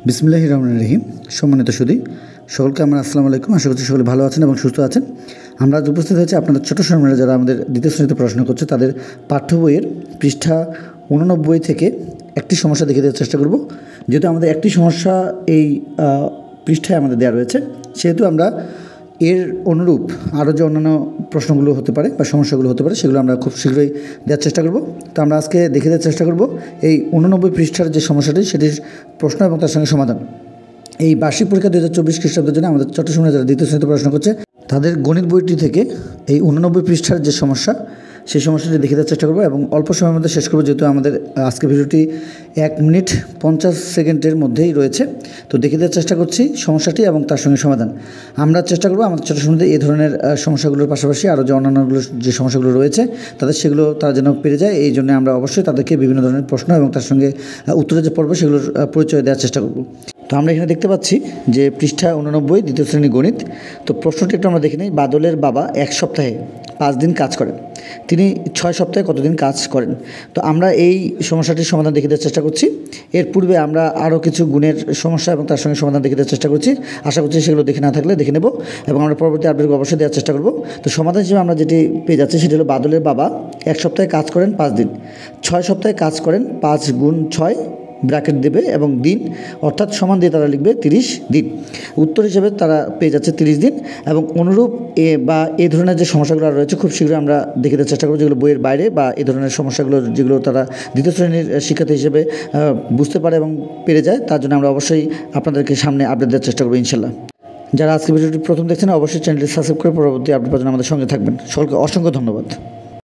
বিসমিল্লাহির রহমানির রহিম। সম্মানিত সুধী সকলকে আমার আসসালামু আলাইকুম। আশা করছি সকলে ভালো আছেন এবং সুস্থ আছেন। আমরা আজ উপস্থিত হয়েছি আপনাদের ছোট শর্মারা যারা আমাদের দ্বিতীয় শ্রেণীতে পড়াশোনা করছে তাদের পাঠ্য বইয়ের পৃষ্ঠা 89 থেকে একটি সমস্যা দেখিয়ে দেওয়ার চেষ্টা করব। যেহেতু আমাদের একটি সমস্যা এই পৃষ্ঠায় আমাদের দেওয়া রয়েছে, সেহেতু আমরা এর অনুরূপ আরও যে অন্যান্য প্রশ্নগুলো হতে পারে বা সমস্যাগুলো হতে পারে সেগুলো আমরা খুব শীঘ্রই দেওয়ার চেষ্টা করব। তো আমরা আজকে দেখে দেওয়ার চেষ্টা করব এই 89 পৃষ্ঠার যে সমস্যাটি সেটির প্রশ্ন এবং তার সঙ্গে সমাধান। এই বার্ষিক পরীক্ষা 2024 খ্রিস্টাব্দের জন্য আমাদের চট্টগ্রামে যারা দ্বিতীয় শ্রেণীতে পড়াশোনা করছে তাদের গণিত বইটি থেকে এই 89 পৃষ্ঠার যে সমস্যা সেই সমস্যাটি দেখে দেওয়ার চেষ্টা করবো এবং অল্প সময়ের মধ্যে শেষ করবো, যেহেতু আমাদের আজকে ভিডিওটি 1 মিনিট 50 সেকেন্ডের মধ্যেই রয়েছে। তো দেখে দেওয়ার চেষ্টা করছি সমস্যাটি এবং তার সঙ্গে সমাধান। আমরা চেষ্টা করবো আমাদের ছোটো সময় এই ধরনের সমস্যাগুলোর পাশাপাশি আরও যে অন্যান্যগুলো যে সমস্যাগুলো রয়েছে সেগুলো তারা যেন পেরে যায়, এই জন্য আমরা অবশ্যই তাদেরকে বিভিন্ন ধরনের প্রশ্ন এবং তার সঙ্গে উত্তরের যে পর্ব সেগুলোর পরিচয় দেওয়ার চেষ্টা করব। তো আমরা এখানে দেখতে পাচ্ছি যে পৃষ্ঠা 89 দ্বিতীয় শ্রেণী গণিত। তো প্রশ্নটি একটু আমরা দেখে নিই। বাদলের বাবা 1 সপ্তাহে 5 দিন কাজ করেন, তিনি 6 সপ্তাহে কতদিন কাজ করেন? তো আমরা এই সমস্যাটির সমাধান দেখে দেওয়ার চেষ্টা করছি। এর পূর্বে আমরা আরও কিছু গুণের সমস্যা এবং তার সঙ্গে সমাধান দেখে দেওয়ার চেষ্টা করছি। আশা করছি সেগুলো দেখে না থাকলে দেখে নেব এবং আমরা পরবর্তী আপডেট অবশ্যই দেওয়ার চেষ্টা করব। তো সমাধান হিসেবে আমরা যেটি পেয়ে যাচ্ছি সেটি হলো বাদলের বাবা 1 সপ্তাহে কাজ করেন 5 দিন, 6 সপ্তাহে কাজ করেন 5 গুণ 6 ব্র্যাকেট দেবে এবং দিন অর্থাৎ সমান দিয়ে তারা লিখবে 30 দিন। উত্তর হিসেবে তারা পেয়ে যাচ্ছে 30 দিন। এবং অনুরূপ এই ধরনের যে সমস্যাগুলো রয়েছে খুব শীঘ্রই আমরা দেখে দেওয়ার চেষ্টা করব, যেগুলো বইয়ের বাইরে বা এই ধরনের সমস্যাগুলো যেগুলো তারা দ্বিতীয় শ্রেণীর শিক্ষার্থী হিসেবে বুঝতে পারে এবং পেরে যায়, তার জন্য আমরা অবশ্যই আপনাদেরকে সামনে আপডেট দেওয়ার চেষ্টা করবো ইনশাল্লাহ। যারা আজকে ভিডিওটি প্রথম দেখছেন অবশ্যই চ্যানেলটি সাবস্ক্রাইব করে পরবর্তী আপডেট পাওয়ার জন্য আমাদের সঙ্গে থাকবেন। সকলকে অসংখ্য ধন্যবাদ।